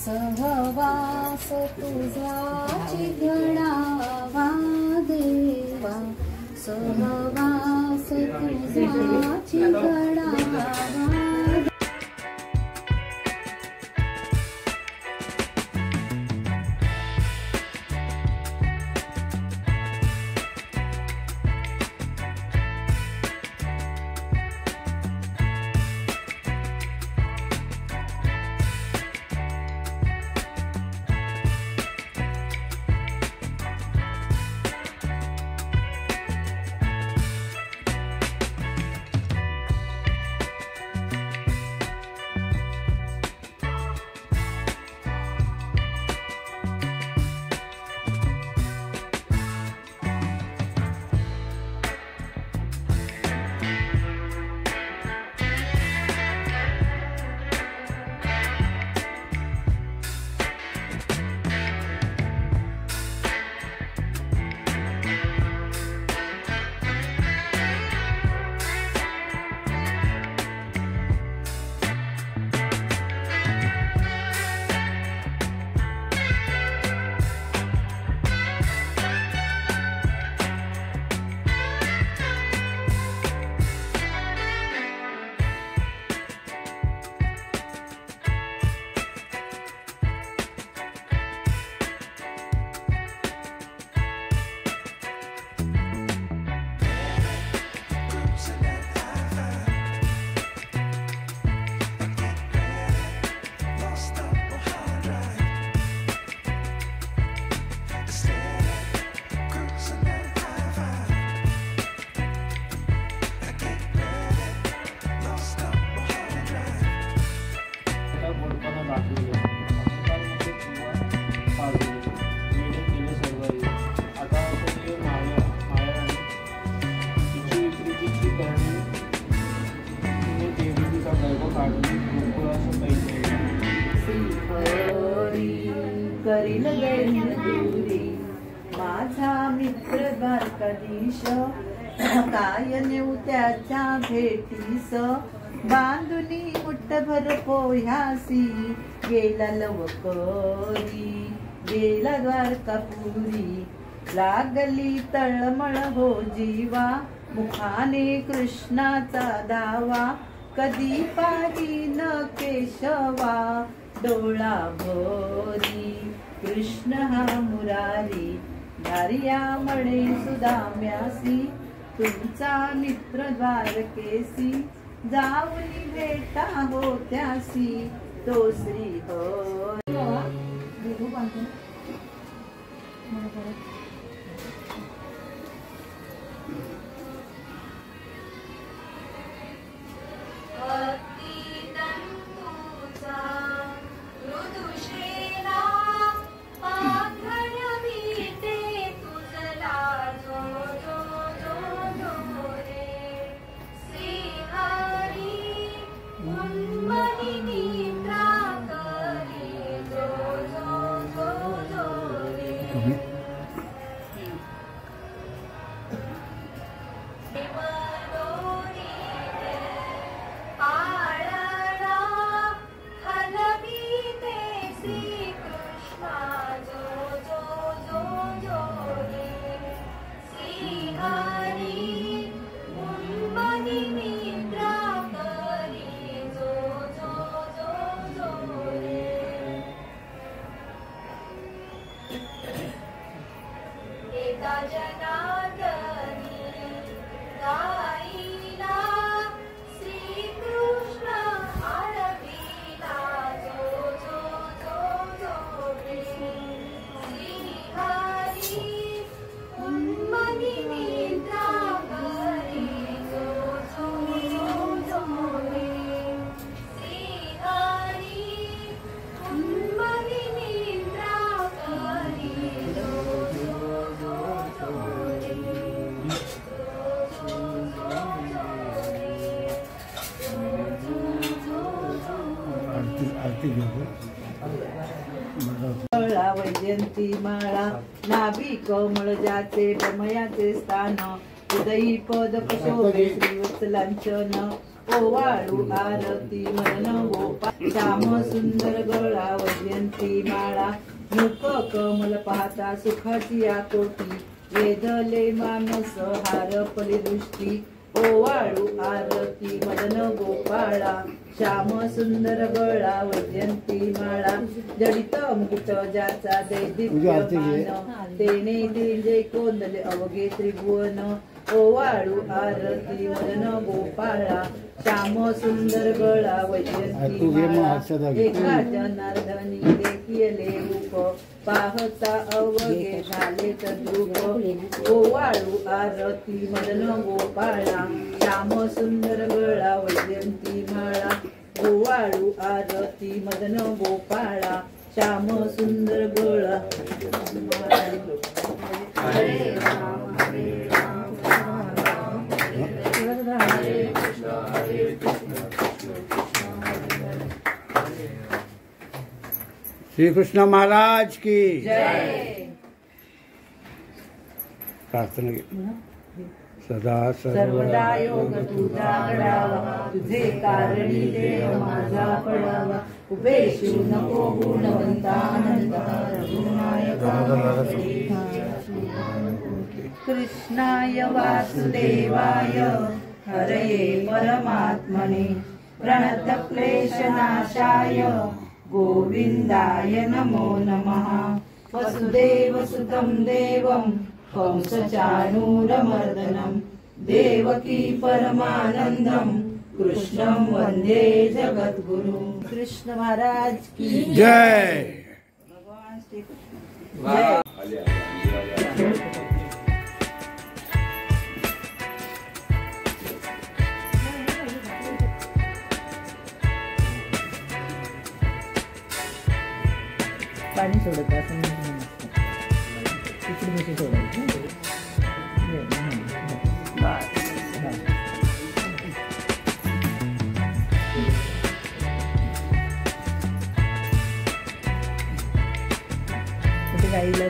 सहवास तुझा घडावा देवा, सहवास तुझा घडावा। करील दूरी माझा मित्र द्वारकाधीश, काय नेऊ त्याच्या भेटीस, बांधुनी मुठभर पोह्यासी, गेला लवकरी गेला द्वारकापुरी, लागली तळमळ हो जीवा, मुखाने कृष्णाचा दावा, कधी पाहिन केशवा डोळा भरी, कृष्ण हा मुरारी धारिया मळे सुदाम्यासी, तुमचा मित्र द्वारकेसी, जाऊनी भेटा हो त्यासी, तो श्री हरी। वैजयंती माळा नाभी कमळ ज्याचे ब्रह्मयाचे स्थान, हृदयी पद शोभे श्रीवत्स केस लांछन ओवाळू आरती मदन गोपाळ श्याम सुंदर गळा वैजयंती माळा मुख कमल पाहता सुखाची आकोटी वेधले मानस हार पलिदृष्टी ओवाळू आरती मदन गोपाळा श्याम सुंदर गळा वैजयंती माळा जडित मुकुट ज्याचा दैदिप्यमान तेने तेजे कोंदले अवघे त्रिभुवन ओवाळू आरती मदन गोपाळा श्याम सुंदर गळा वैजयंती माळा एका जनार्दनी देखिले रूप पाहता अवघे झाले तद्रूप ओवाळू आरती मदन गोपाळा श्याम सुंदर गळा वैजयंती माळा ओवाळू आरती मदन गोपाळा श्याम सुंदर गळा हरे राम हरे राम हरे कृष्ण हरे कृष्ण श्री कृष्ण महाराज की जय प्रार्थना सदा सर्वदा योग तुझा घडावा तुझे कारणी देव माझा पडावा उपेक्षू नको गुणवंतानंद रघुनायका कृष्णाय वासुदेवाय हरये परमात्मने प्रणतक्लेशनाशाय गोविंदाय नमो नमः वसुदेवसुतं देवं कंसचाणूरमर्दनं देवकी परमानंदं कृष्णं वंदे जगद्गुरु कृष्ण महाराज की जय। भगवान श्री जय। पाणी सोडत असं इकडे मिठी सोडायची गाईला